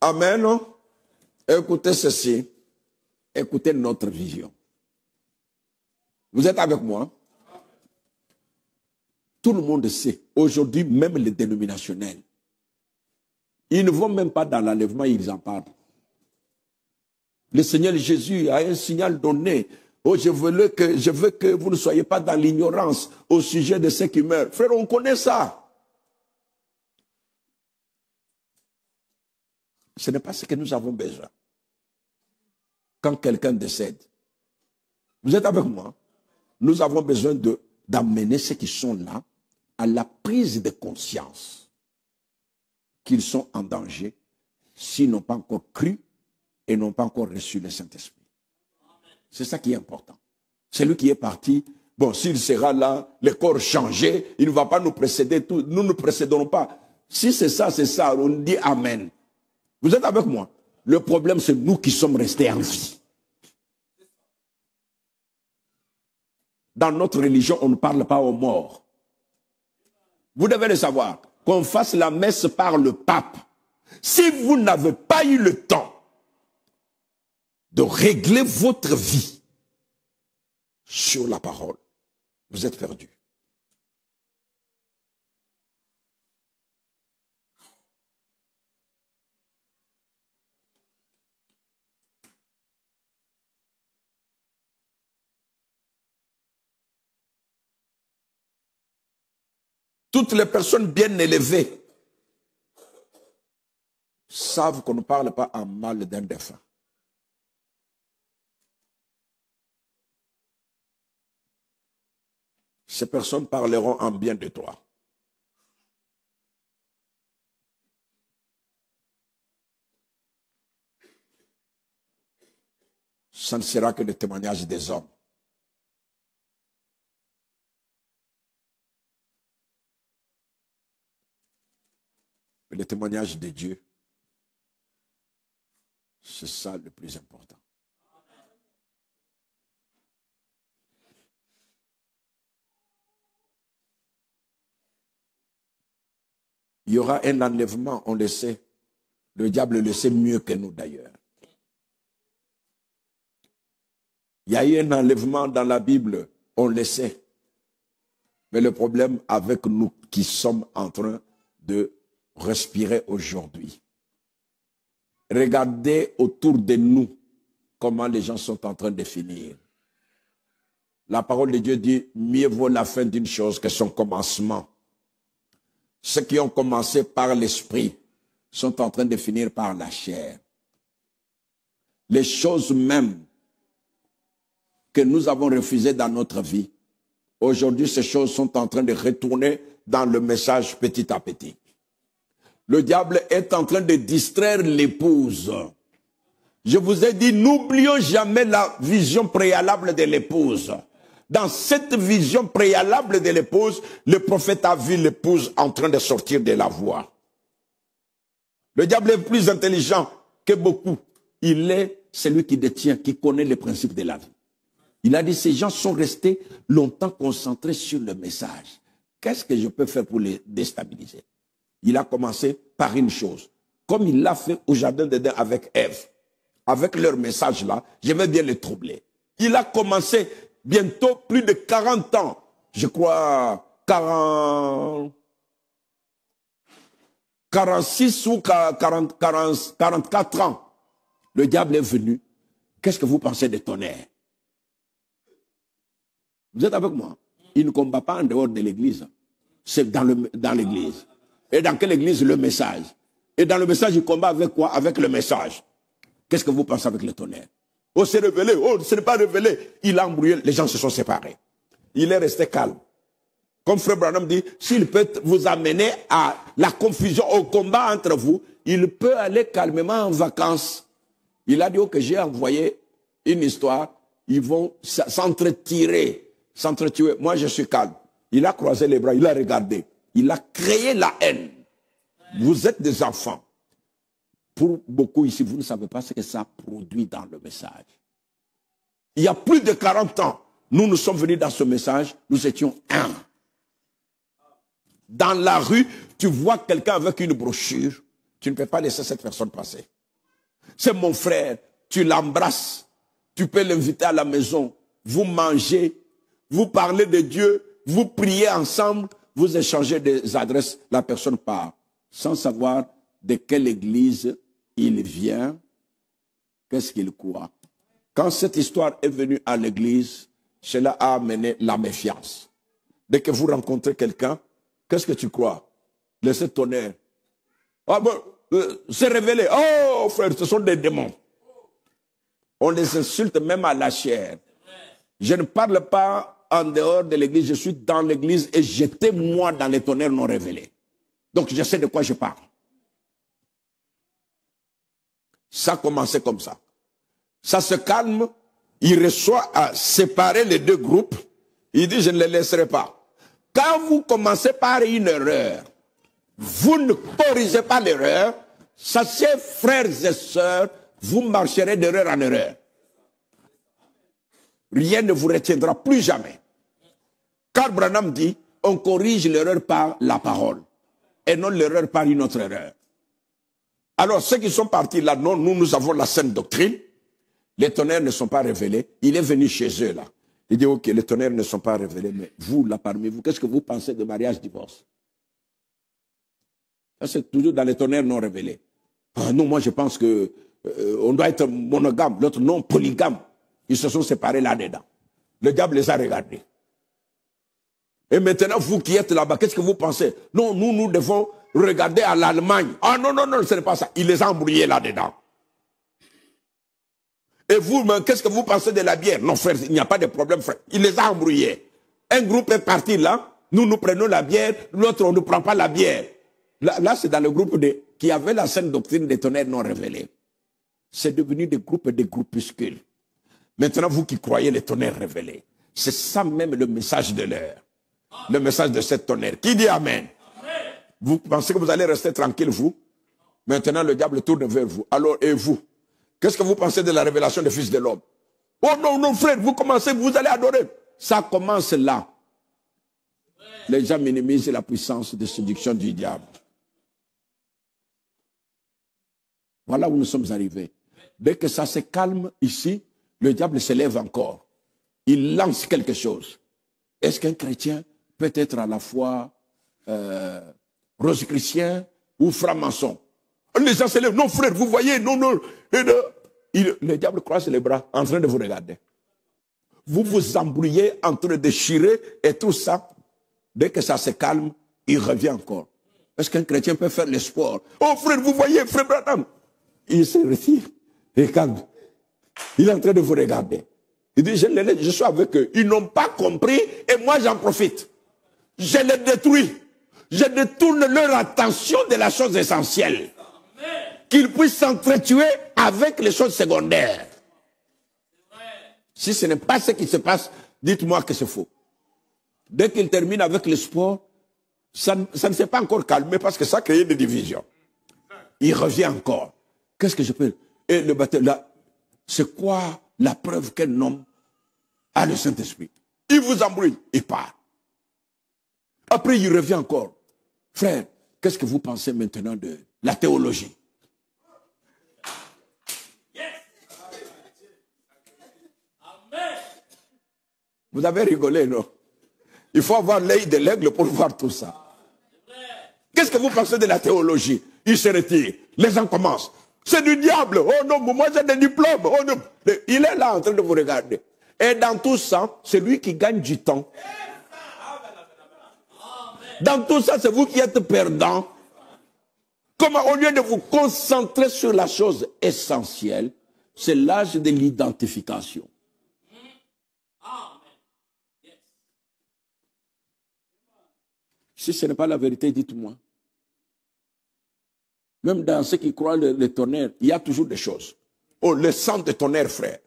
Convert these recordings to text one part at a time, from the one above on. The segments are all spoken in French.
Amen. Écoutez ceci. Écoutez notre vision. Vous êtes avec moi? Tout le monde sait. Aujourd'hui, même les dénominationnels, ils ne vont même pas dans l'enlèvement, ils en parlent. Le Seigneur Jésus a un signal donné. Oh, je veux que vous ne soyez pas dans l'ignorance au sujet de ceux qui meurent. Frère, on connaît ça. Ce n'est pas ce que nous avons besoin. Quand quelqu'un décède, vous êtes avec moi? Nous avons besoin d'amener ceux qui sont là à la prise de conscience qu'ils sont en danger s'ils n'ont pas encore cru et n'ont pas encore reçu le Saint-Esprit. C'est ça qui est important. Celui qui est parti, bon, s'il sera là, le corps changé, il ne va pas nous précéder, nous ne précéderons pas. Si c'est ça, on dit Amen. Vous êtes avec moi? Le problème, c'est nous qui sommes restés en vie. Dans notre religion, on ne parle pas aux morts. Vous devez le savoir. Qu'on fasse la messe par le pape. Si vous n'avez pas eu le temps de régler votre vie sur la parole, vous êtes perdu. Toutes les personnes bien élevées savent qu'on ne parle pas en mal d'un défunt. Ces personnes parleront en bien de toi. Ça ne sera que le témoignage des hommes. Mais le témoignage de Dieu, c'est ça le plus important. Il y aura un enlèvement, on le sait. Le diable le sait mieux que nous d'ailleurs. Il y a eu un enlèvement dans la Bible, on le sait. Mais le problème avec nous qui sommes en train de respirer aujourd'hui. Regardez autour de nous comment les gens sont en train de finir. La parole de Dieu dit, mieux vaut la fin d'une chose que son commencement. Ceux qui ont commencé par l'esprit sont en train de finir par la chair. Les choses mêmes que nous avons refusées dans notre vie, aujourd'hui ces choses sont en train de retourner dans le message petit à petit. Le diable est en train de distraire l'épouse. Je vous ai dit, n'oublions jamais la vision préalable de l'épouse. Dans cette vision préalable de l'épouse, le prophète a vu l'épouse en train de sortir de la voie. Le diable est plus intelligent que beaucoup. Il est celui qui détient, qui connaît les principes de la vie. Il a dit, ces gens sont restés longtemps concentrés sur le message. Qu'est-ce que je peux faire pour les déstabiliser? Il a commencé par une chose. Comme il l'a fait au jardin d'Éden avec Ève. Avec leur message là, je vais bien les troubler. Il a commencé bientôt plus de 40 ans. Je crois 46 ou 44 ans. Le diable est venu. Qu'est-ce que vous pensez des tonnerres? Vous êtes avec moi? Il ne combat pas en dehors de l'église. C'est dans l'église. Et dans quelle église? Le message. Et dans le message, il combat avec quoi? Avec le message. Qu'est-ce que vous pensez avec le tonnerre? Oh, c'est révélé. Oh, ce n'est pas révélé. Il a embrouillé. Les gens se sont séparés. Il est resté calme. Comme Frère Branham dit, s'il peut vous amener à la confusion, au combat entre vous, il peut aller calmement en vacances. Il a dit que j'ai envoyé une histoire. Ils vont s'entretirer. Moi, je suis calme. Il a croisé les bras. Il a regardé. Il a créé la haine. Vous êtes des enfants. Pour beaucoup ici, vous ne savez pas ce que ça produit dans le message. Il y a plus de 40 ans, nous sommes venus dans ce message, nous étions un. Dans la rue, tu vois quelqu'un avec une brochure, tu ne peux pas laisser cette personne passer. C'est mon frère, tu l'embrasses, tu peux l'inviter à la maison, vous mangez, vous parlez de Dieu, vous priez ensemble, vous échangez des adresses, la personne part, sans savoir de quelle église il vient, qu'est-ce qu'il croit. Quand cette histoire est venue à l'église, cela a amené la méfiance. Dès que vous rencontrez quelqu'un, qu'est-ce que tu crois? Laissez tonnerre. Ah bon, c'est révélé. Oh frère, ce sont des démons. On les insulte même à la chair. Je ne parle pas en dehors de l'église, je suis dans l'église et j'étais moi dans les tonnerres non révélés. Donc je sais de quoi je parle. Ça a commencé comme ça. Ça se calme, il reçoit à séparer les deux groupes, il dit je ne les laisserai pas. Quand vous commencez par une erreur, vous ne corrigez pas l'erreur, sachez frères et sœurs, vous marcherez d'erreur en erreur. Rien ne vous retiendra plus jamais. Car Branham dit, on corrige l'erreur par la parole, et non l'erreur par une autre erreur. Alors ceux qui sont partis là, non, nous avons la sainte doctrine, les tonnerres ne sont pas révélés, il est venu chez eux là. Il dit, ok, les tonnerres ne sont pas révélés, mais vous là parmi vous, qu'est-ce que vous pensez de mariage, divorce? C'est toujours dans les tonnerres non révélés. Ah non, moi je pense que on doit être monogame, l'autre non polygame. Ils se sont séparés là-dedans. Le diable les a regardés. Et maintenant, vous qui êtes là-bas, qu'est-ce que vous pensez? Non, nous devons regarder à l'Allemagne. Ah non, ce n'est pas ça. Il les a embrouillés là-dedans. Et vous, qu'est-ce que vous pensez de la bière? Non, frère, il n'y a pas de problème, frère. Il les a embrouillés. Un groupe est parti là, nous prenons la bière, l'autre, on ne prend pas la bière. Là c'est dans le groupe qui avait la sainte doctrine des tonnerres non révélés. C'est devenu des groupes et des groupuscules. Maintenant, vous qui croyez les tonnerres révélés, c'est ça même le message de l'heure. Le message de cette tonnerre. Qui dit Amen? Vous pensez que vous allez rester tranquille, vous? Maintenant, le diable tourne vers vous. Alors, et vous? Qu'est-ce que vous pensez de la révélation des fils de l'homme? Oh non, frère, vous commencez, vous allez adorer. Ça commence là. Les gens minimisent la puissance de séduction du diable. Voilà où nous sommes arrivés. Dès que ça se calme ici, le diable se lève encore. Il lance quelque chose. Est-ce qu'un chrétien peut être à la fois rosicrucien ou franc-maçon? Les gens se lèvent. Non, frère, vous voyez, non. Le diable croise les bras en train de vous regarder. Vous vous embrouillez entre déchirer et tout ça. Dès que ça se calme, il revient encore. Est-ce qu'un chrétien peut faire le sport? Oh frère, vous voyez, frère Branham. Il se retire et calme. Il est en train de vous regarder. Il dit, je suis avec eux. Ils n'ont pas compris et moi j'en profite. Je les détruis. Je détourne leur attention de la chose essentielle. Qu'ils puissent s'entretuer avec les choses secondaires. Si ce n'est pas ce qui se passe, dites-moi que c'est faux. Dès qu'il termine avec le sport, ça ne s'est pas encore calmé parce que ça a créé des divisions. Il revient encore. Qu'est-ce que je peux... Et le baptême, là, c'est quoi la preuve qu'un homme a le Saint-Esprit? Il vous embrouille, il part. Après, il revient encore. Frère, qu'est-ce que vous pensez maintenant de la théologie? Vous avez rigolé, non? Il faut avoir l'œil de l'aigle pour voir tout ça. Qu'est-ce que vous pensez de la théologie? Il se retire. Les gens commencent. C'est du diable. Oh non, moi j'ai des diplômes. Oh non. Il est là en train de vous regarder. Et dans tout ça, c'est lui qui gagne du temps. Dans tout ça, c'est vous qui êtes perdant. Comment, au lieu de vous concentrer sur la chose essentielle, c'est l'âge de l'identification. Si ce n'est pas la vérité, dites-moi. Même dans ceux qui croient les tonnerres, il y a toujours des choses. Oh, le sang de tonnerre, frère.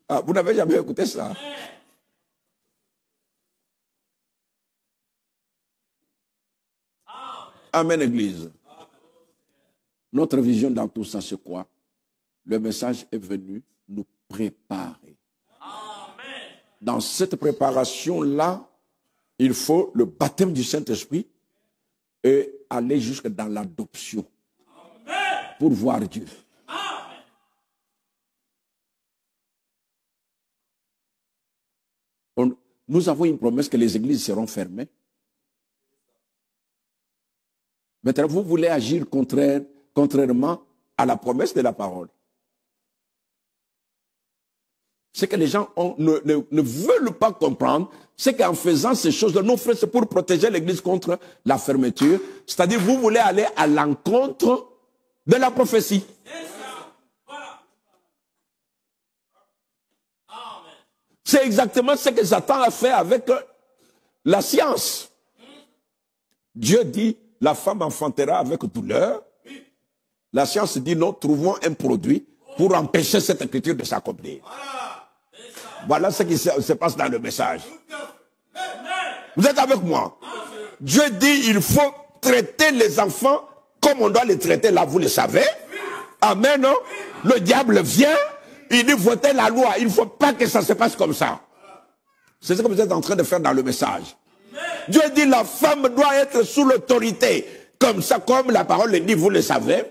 Ah, vous n'avez jamais écouté ça? Amen, Église. Notre vision dans tout ça, c'est quoi? Le message est venu nous préparer. Dans cette préparation-là, il faut le baptême du Saint-Esprit et aller jusque dans l'adoption pour voir Dieu. Nous avons une promesse que les églises seront fermées. Maintenant, vous voulez agir contrairement à la promesse de la parole. Ce que les gens ne veulent pas comprendre, c'est qu'en faisant ces choses-là, nos frères, c'est pour protéger l'église contre la fermeture. C'est-à-dire, vous voulez aller à l'encontre de la prophétie. C'est exactement ce que Satan a fait avec la science. Dieu dit, la femme enfantera avec douleur. La science dit, non, trouvons un produit pour empêcher cette écriture de s'accomplir. Voilà ce qui se passe dans le message. Vous êtes avec moi? Dieu dit, il faut traiter les enfants comme on doit les traiter, là, vous le savez. Amen, non? Le diable vient. Il dit, votez la loi. Il ne faut pas que ça se passe comme ça. C'est ce que vous êtes en train de faire dans le message. Dieu dit, la femme doit être sous l'autorité. Comme ça, comme la parole le dit, vous le savez.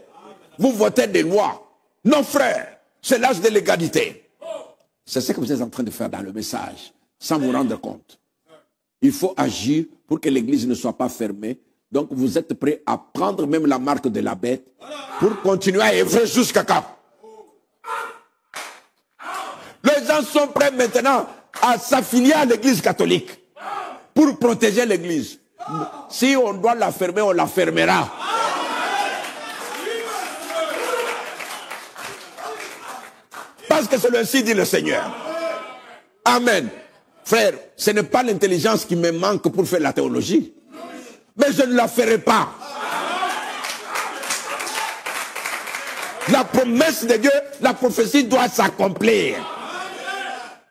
Vous votez des lois. Non, frère, c'est l'âge de l'égalité. C'est ce que vous êtes en train de faire dans le message, sans vous rendre compte. Il faut agir pour que l'église ne soit pas fermée. Donc, vous êtes prêts à prendre même la marque de la bête pour continuer à œuvrer jusqu'à quand? Les gens sont prêts maintenant à s'affilier à l'église catholique pour protéger l'église. Si on doit la fermer, on la fermera. Parce que c'est ainsi dit le Seigneur. Amen. Frère, ce n'est pas l'intelligence qui me manque pour faire la théologie. Mais je ne la ferai pas. La promesse de Dieu, la prophétie doit s'accomplir.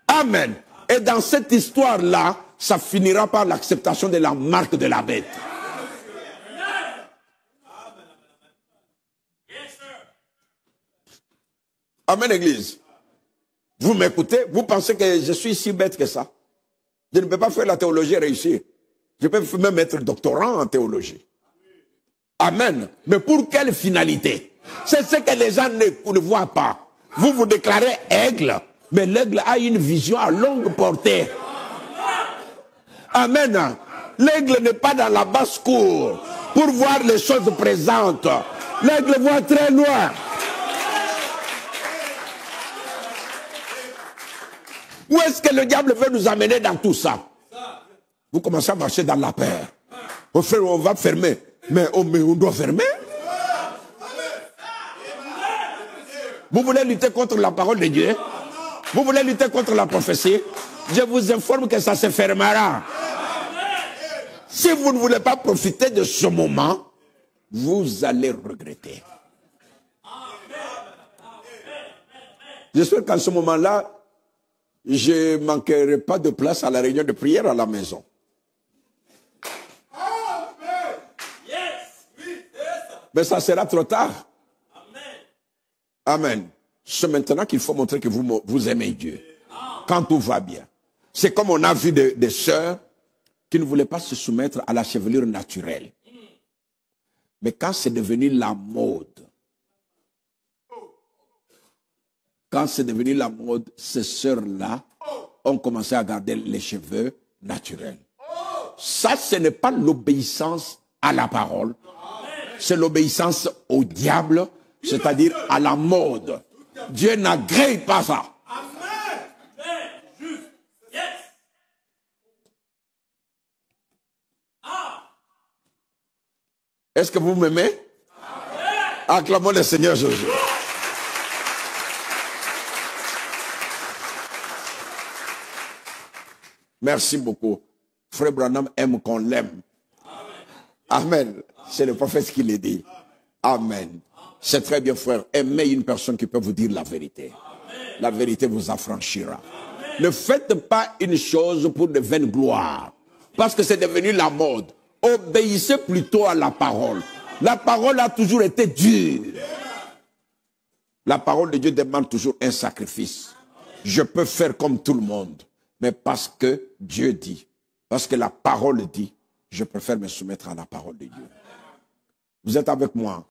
Amen. Et dans cette histoire-là, ça finira par l'acceptation de la marque de la bête. Amen, Église. Vous m'écoutez? Vous pensez que je suis si bête que ça? Je ne peux pas faire la théologie et réussir. Je peux même être doctorant en théologie. Amen. Mais pour quelle finalité? C'est ce que les gens ne voient pas. Vous vous déclarez aigle, mais l'aigle a une vision à longue portée. Amen. L'aigle n'est pas dans la basse-cour pour voir les choses présentes. L'aigle voit très loin. Où est-ce que le diable veut nous amener dans tout ça? Vous commencez à marcher dans la peur. Oh frère, on va fermer. Mais on doit fermer. Vous voulez lutter contre la parole de Dieu? Vous voulez lutter contre la prophétie? Je vous informe que ça se fermera. Si vous ne voulez pas profiter de ce moment, vous allez regretter. J'espère qu'en ce moment-là, je ne manquerai pas de place à la réunion de prière à la maison. Mais ça sera trop tard. Amen. C'est maintenant qu'il faut montrer que vous aimez Dieu. Quand tout va bien. C'est comme on a vu des sœurs qui ne voulaient pas se soumettre à la chevelure naturelle. Mais quand c'est devenu la mode, ces sœurs-là ont commencé à garder les cheveux naturels. Ça, ce n'est pas l'obéissance à la parole. C'est l'obéissance au diable, c'est-à-dire à la mode. Dieu n'agrée pas ça. Est-ce que vous m'aimez? Acclamons le Seigneur Jésus. Merci beaucoup. Frère Branham aime qu'on l'aime. Amen. C'est le prophète qui le dit. Amen. C'est très bien, frère. Aimez une personne qui peut vous dire la vérité. La vérité vous affranchira. Ne faites pas une chose pour de vaines gloires. Parce que c'est devenu la mode. Obéissez plutôt à la parole. La parole a toujours été dure. La parole de Dieu demande toujours un sacrifice. Je peux faire comme tout le monde. Mais parce que Dieu dit, parce que la parole dit, je préfère me soumettre à la parole de Dieu. Vous êtes avec moi.